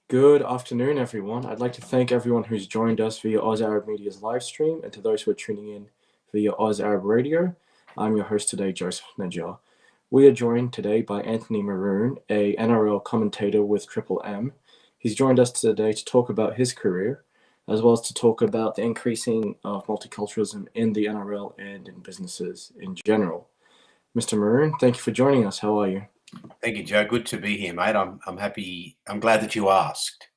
Good afternoon, everyone. I'd like to thank everyone who's joined us via OzArab Media's live stream, and to those who are tuning in via OzArab Radio. I'm your host today, Joseph Najjar. We are joined today by Anthony Maroon, a NRL commentator with Triple M. He's joined us today to talk about his career, as well as to talk about the increasing of multiculturalism in the NRL and in businesses in general. Mr. Maroon, thank you for joining us. How are you? Thank you, Joe. Good to be here, mate. I'm happy. I'm glad that you asked.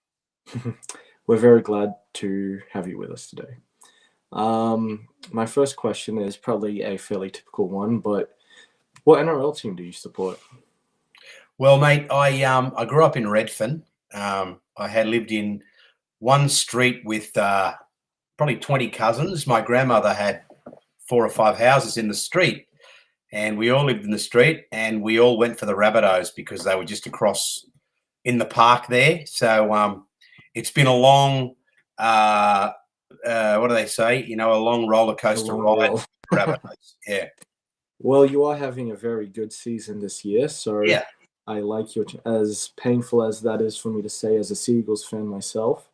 We're very glad to have you with us today. My first question is probably a fairly typical one, but what NRL team do you support? Well, mate, I grew up in Redfern. I had lived in one street with probably 20 cousins. My grandmother had 4 or 5 houses in the street, and we all lived in the street, and we all went for the Rabbitohs because they were just across in the park there. So it's been a long, what do they say? You know, a long roller coaster ride. Rabbitohs, yeah. Well, you are having a very good season this year, so Yeah. I like your, as painful as that is for me to say as a Seagulls fan myself,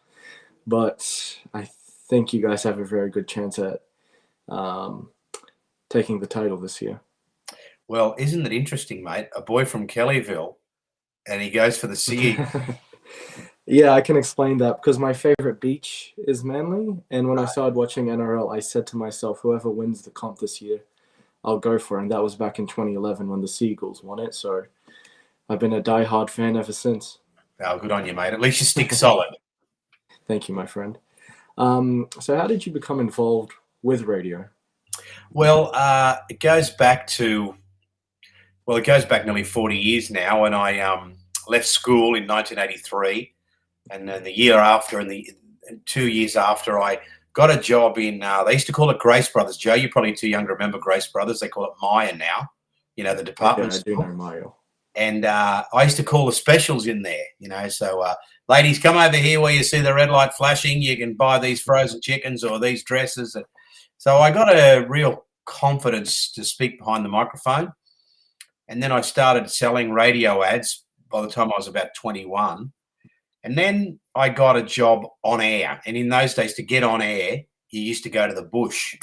but I think you guys have a very good chance at taking the title this year. Well, isn't it interesting, mate? A boy from Kellyville, and he goes for the CE. Yeah, I can explain that because my favorite beach is Manly, and when I started watching NRL, I said to myself, whoever wins the comp this year, I'll go for it. And that was back in 2011 when the Seagulls won it. So I've been a die-hard fan ever since. Oh, good on you, mate. At least you stick solid. Thank you, my friend. So how did you become involved with radio? Well, it goes back nearly 40 years now, and I left school in 1983, and then the year after, and 2 years after, I got a job in. They used to call it Grace Brothers. Joe, you're probably too young to remember Grace Brothers. They call it Maya now. You know, the department Yeah, I do store. know Mario. And I used to call the specials in there, you know. So, ladies, come over here where you see the red light flashing. You can buy these frozen chickens or these dresses. So I got a real confidence to speak behind the microphone. And then I started selling radio ads by the time I was about 21. And then I got a job on air. And in those days, to get on air, you used to go to the bush.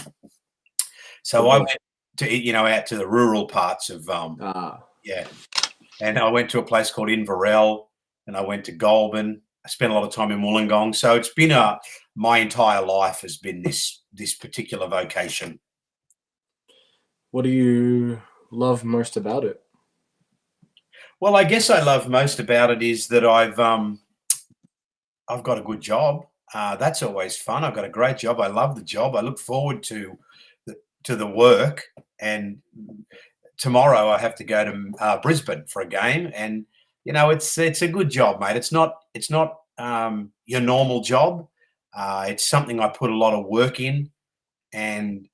So I went to, you know, out to the rural parts of, yeah. And I went to a place called Inverell, and I went to Goulburn. I spent a lot of time in Wollongong. So it's been my entire life has been this particular vocation. What do you love most about it? Well, I guess I love most about it is that I've got a good job. That's always fun. I've got a great job. I love the job. I look forward to the work. And tomorrow I have to go to Brisbane for a game, and you know it's a good job, mate. It's not your normal job. It's something I put a lot of work in, and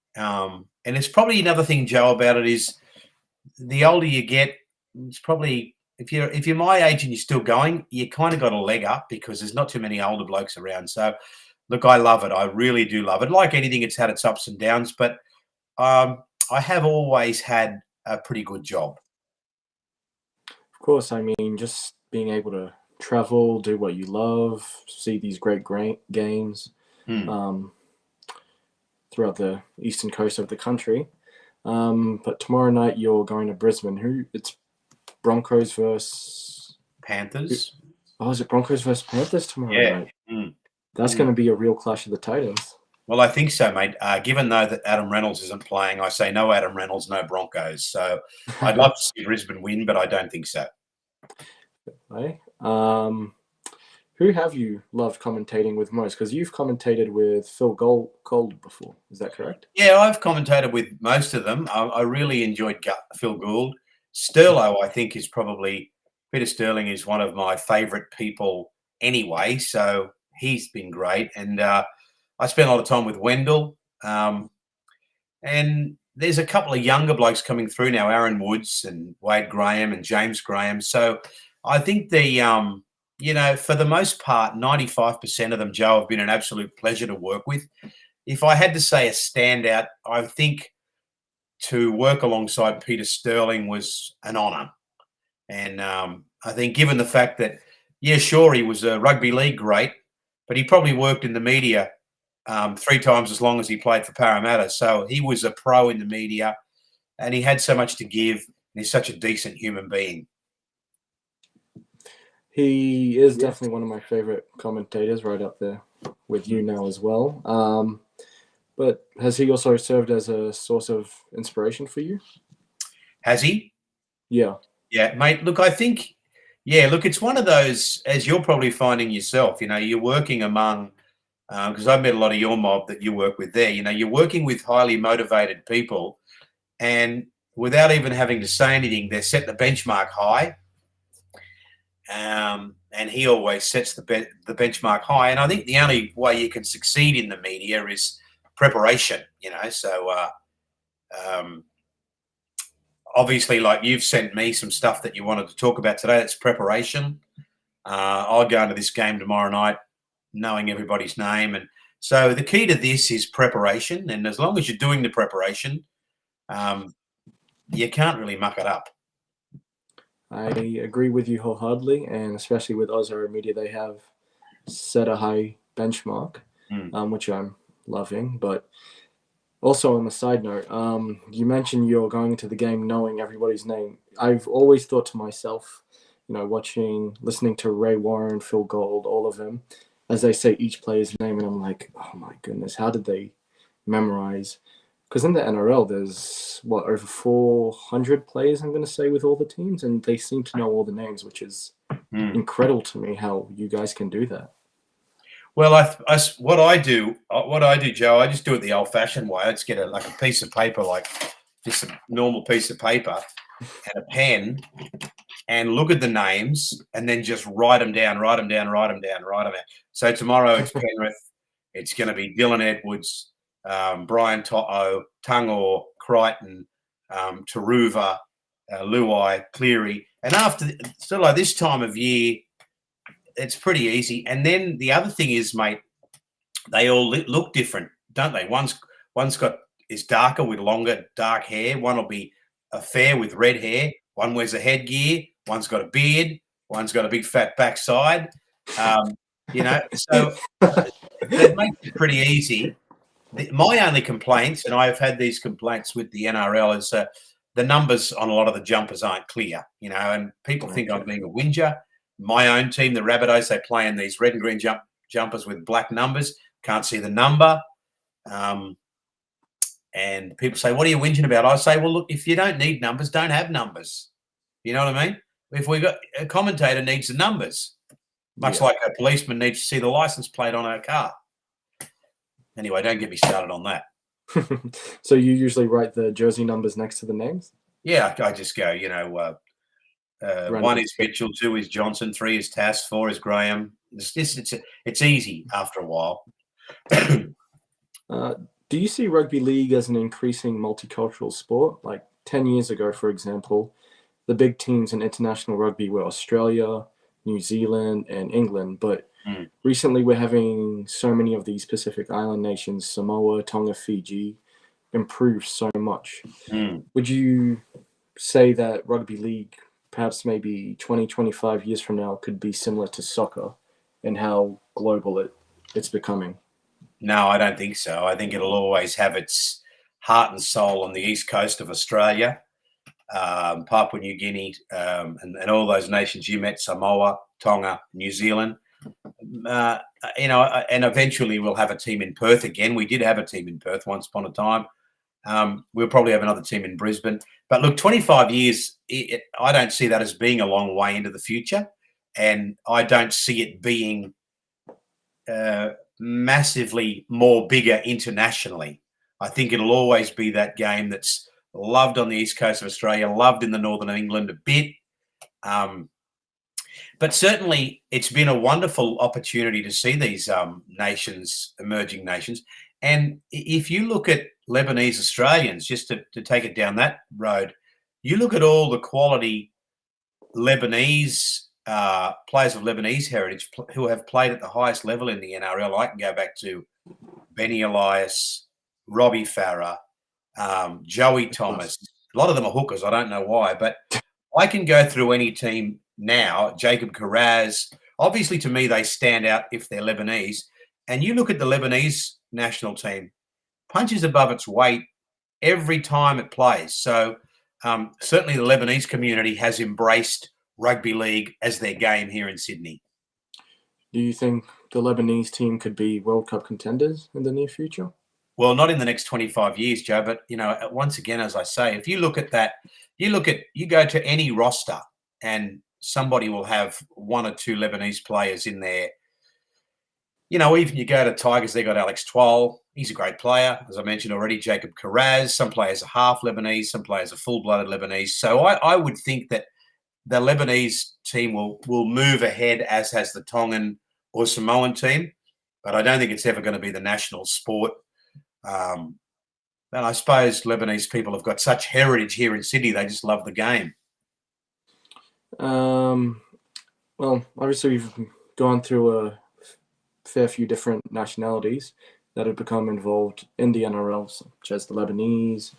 it's probably another thing, Joe, about it is the older you get, it's probably if you're my age and you're still going, you kind of got a leg up because there's not too many older blokes around. So, look, I love it. I really do love it. Like anything, it's had its ups and downs, but I have always had a pretty good job. Of course, I mean, just being able to travel, do what you love, see these great games throughout the eastern coast of the country. But tomorrow night you're going to Brisbane. It's Broncos versus Panthers. Is it Broncos versus Panthers tomorrow night? Mm. That's going to be a real clash of the Titans. Well, I think so, mate. Given though that Adam Reynolds isn't playing, I say no Adam Reynolds, no Broncos. So I'd love to see Brisbane win, but I don't think so. Okay. Who have you loved commentating with most? Because you've commentated with Phil Gould before. Is that correct? Yeah, I've commentated with most of them. I really enjoyed Phil Gould. Sterlo, I think, is probably Peter Sterling is one of my favourite people anyway. So he's been great. And I spent a lot of time with Wendell. And there's a couple of younger blokes coming through now, Aaron Woods and Wade Graham and James Graham. So I think you know, for the most part, 95% of them, Joe, have been an absolute pleasure to work with. If I had to say a standout, I think to work alongside Peter Sterling was an honour. And I think given the fact that Yeah, sure, he was a rugby league great, but he probably worked in the media 3 times as long as he played for Parramatta. So he was a pro in the media, and he had so much to give. And he's such a decent human being. He is definitely one of my favorite commentators, right up there with you now as well. But has he also served as a source of inspiration for you? Has he? Yeah. Yeah, mate. Look, I think, yeah, look, it's one of those, as you're probably finding yourself, you're working among, because I've met a lot of your mob that you work with there, you're working with highly motivated people, and without even having to say anything, they're set the benchmark high. And he always sets the benchmark high. And I think the only way you can succeed in the media is preparation, So, obviously, like you've sent me some stuff that you wanted to talk about today. That's preparation. I'll go into this game tomorrow night knowing everybody's name. And so the key to this is preparation. And as long as you're doing the preparation, you can't really muck it up. I agree with you wholeheartedly, and especially with OzArab Media, they have set a high benchmark, which I'm loving. But also on the side note, you mentioned you're going into the game knowing everybody's name. I've always thought to myself, listening to Ray Warren, Phil Gold, all of them, as they say each player's name, and I'm like, oh my goodness, how did they memorize? Because in the NRL, there's over 400 players, I'm going to say, with all the teams, and they seem to know all the names, which is incredible to me how you guys can do that. Well, what I do, Joe, I just do it the old-fashioned way. I just get a piece of paper, like just a normal piece of paper, and a pen, and look at the names, and then just write them down. So tomorrow it's Penrith. It's going to be Dylan Edwards, Brian To'o, Tungor, Crichton, Taruva, Luai, Cleary. And so like this time of year, it's pretty easy. And then the other thing is, mate, they all look different, don't they? One's is darker with longer dark hair. One will be a fair with red hair. One wears a headgear. One's got a beard. One's got a big fat backside. So that makes it pretty easy. My only complaints, and I've had these complaints with the NRL, is the numbers on a lot of the jumpers aren't clear, and people think I'm being a whinger. My own team, the Rabbitohs, they play in these red and green jumpers with black numbers. Can't see the number. And people say, what are you whinging about? I say, well, look, if you don't need numbers, don't have numbers. You know what I mean? If we got a commentator needs the numbers, much like a policeman needs to see the license plate on a car. Anyway, don't get me started on that. So you usually write the jersey numbers next to the names? Yeah, I just go, 1 is Mitchell, 2 is Johnson, 3 is Tass, 4 is Graham. It's easy after a while. Do you see rugby league as an increasing multicultural sport? Like 10 years ago, for example, the big teams in international rugby were Australia, New Zealand, and England. But recently we're having so many of these Pacific Island nations, Samoa, Tonga, Fiji, improve so much. Would you say that rugby league, perhaps maybe 20, 25 years from now, could be similar to soccer and how global it's becoming? No, I don't think so. I think it'll always have its heart and soul on the east coast of Australia, Papua New Guinea, and all those nations you met, Samoa, Tonga, New Zealand. And eventually we'll have a team in Perth again. We did have a team in Perth once upon a time. We'll probably have another team in Brisbane. But look, 25 years, I don't see that as being a long way into the future. And I don't see it being massively more bigger internationally. I think it'll always be that game that's loved on the east coast of Australia, loved in the northern England a bit. But certainly it's been a wonderful opportunity to see these nations, emerging nations. And if you look at Lebanese Australians, just to take it down that road, you look at all the quality Lebanese players of Lebanese heritage who have played at the highest level in the NRL. I can go back to Benny Elias, Robbie Farah, Joey Thomas. A lot of them are hookers. I don't know why, but I can go through any team now, Jacob Carraz, obviously to me they stand out if they're Lebanese. And you look at the Lebanese national team, punches above its weight every time it plays. So certainly the Lebanese community has embraced rugby league as their game here in Sydney. Do you think the Lebanese team could be World Cup contenders in the near future? Well, not in the next 25 years, Joe, but, once again, as I say, if you look at that, you go to any roster and somebody will have one or two Lebanese players in there. Even you go to Tigers, they got Alex Twal. He's a great player. As I mentioned already, Jacob Karaz. Some players are half Lebanese, some players are full-blooded Lebanese. So I would think that the Lebanese team will move ahead, as has the Tongan or Samoan team. But I don't think it's ever going to be the national sport. And I suppose Lebanese people have got such heritage here in Sydney, they just love the game. Well, obviously we've gone through a fair few different nationalities that have become involved in the NRL, such as the Lebanese,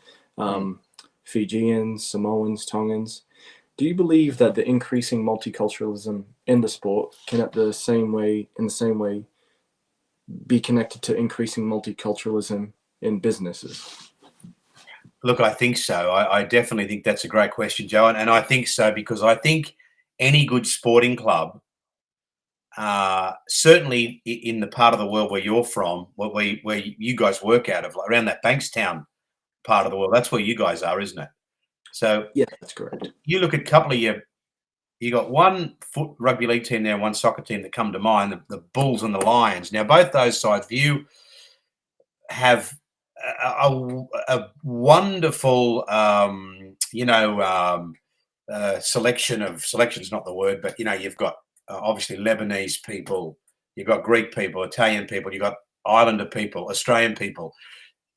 Fijians, Samoans, Tongans. Do you believe that the increasing multiculturalism in the sport can, in the same way, be connected to increasing multiculturalism in businesses? Look, I think so. I definitely think that's a great question, Joe, and I think so because I think any good sporting club, certainly in the part of the world where you're from, where you guys work out of, like around that Bankstown part of the world, that's where you guys are, isn't it? So yeah, that's correct. You look at a couple of you got one foot rugby league team there, one soccer team that come to mind, the Bulls and the Lions. Now, both those sides have a wonderful, selection's not the word, but, you've got obviously Lebanese people, you've got Greek people, Italian people, you've got Islander people, Australian people.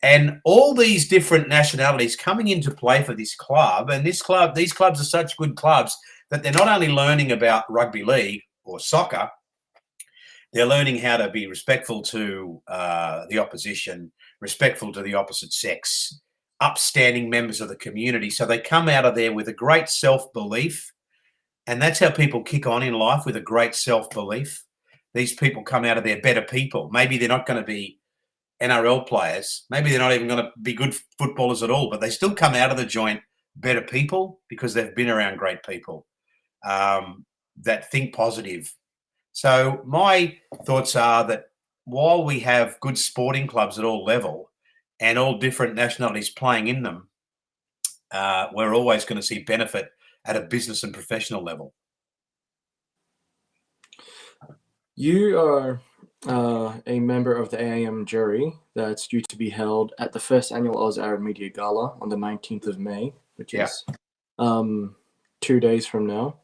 And all these different nationalities coming into play for this club. And these clubs are such good clubs that they're not only learning about rugby league or soccer, they're learning how to be respectful to the opposition, respectful to the opposite sex, upstanding members of the community. So they come out of there with a great self-belief. And that's how people kick on in life, with a great self-belief. These people come out of there better people. Maybe they're not going to be NRL players. Maybe they're not even going to be good footballers at all, but they still come out of the joint better people because they've been around great people that think positive. So my thoughts are that while we have good sporting clubs at all level and all different nationalities playing in them, we're always going to see benefit at a business and professional level. You are a member of the AAM jury that's due to be held at the first annual OzArab Media Gala on the 19th of May, which is 2 days from now.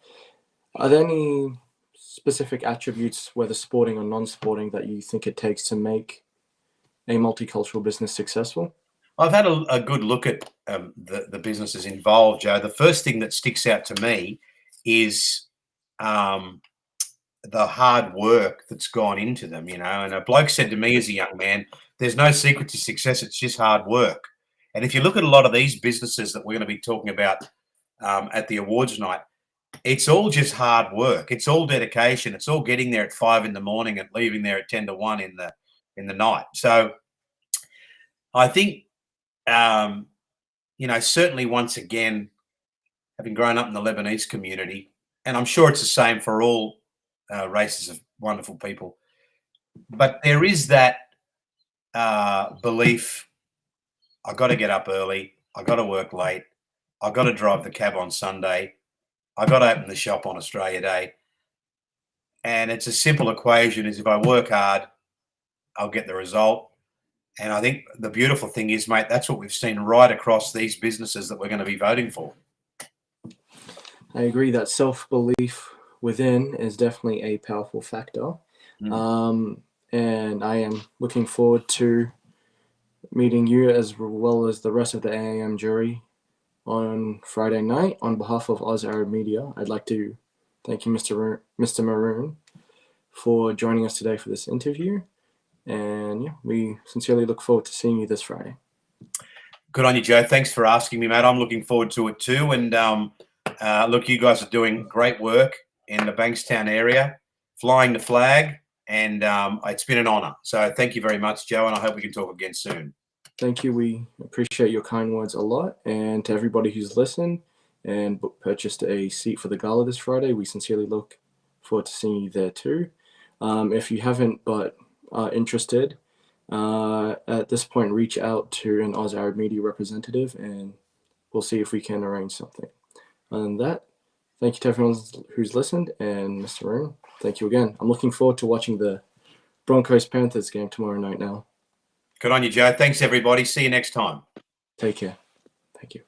Are there any specific attributes, whether sporting or non-sporting, that you think it takes to make a multicultural business successful? I've had a good look at the businesses involved, Joe. The first thing that sticks out to me is the hard work that's gone into them, and a bloke said to me as a young man, there's no secret to success, it's just hard work. And if you look at a lot of these businesses that we're going to be talking about at the awards night, it's all just hard work. It's all dedication. It's all getting there at 5 a.m. and leaving there at 10 to 1 in the night. So I think, certainly once again, having grown up in the Lebanese community, and I'm sure it's the same for all races of wonderful people, but there is that belief, I got to get up early, I got to work late, I got to drive the cab on Sunday, I got to open the shop on Australia Day. And it's a simple equation: is if I work hard, I'll get the result. And I think the beautiful thing is, mate, that's what we've seen right across these businesses that we're going to be voting for. I agree that self-belief within is definitely a powerful factor. And I am looking forward to meeting you as well as the rest of the AAM jury on Friday night. On behalf of OzArab Media, I'd like to thank you, Mr. Maroon, for joining us today for this interview. And we sincerely look forward to seeing you this Friday. Good on you, Joe. Thanks for asking me, mate. I'm looking forward to it too. And look, you guys are doing great work in the Bankstown area. flying the flag, and it's been an honor. So thank you very much, Joe, and I hope we can talk again soon. Thank you. We appreciate your kind words a lot. And to everybody who's listened and purchased a seat for the gala this Friday, we sincerely look forward to seeing you there too. If you haven't but are interested, at this point, reach out to an OzArab Media representative and we'll see if we can arrange something. Other than that, thank you to everyone who's listened, and Mr. Maroon, thank you again. I'm looking forward to watching the Broncos-Panthers game tomorrow night now. Good on you, Joe. Thanks, everybody. See you next time. Take care. Thank you.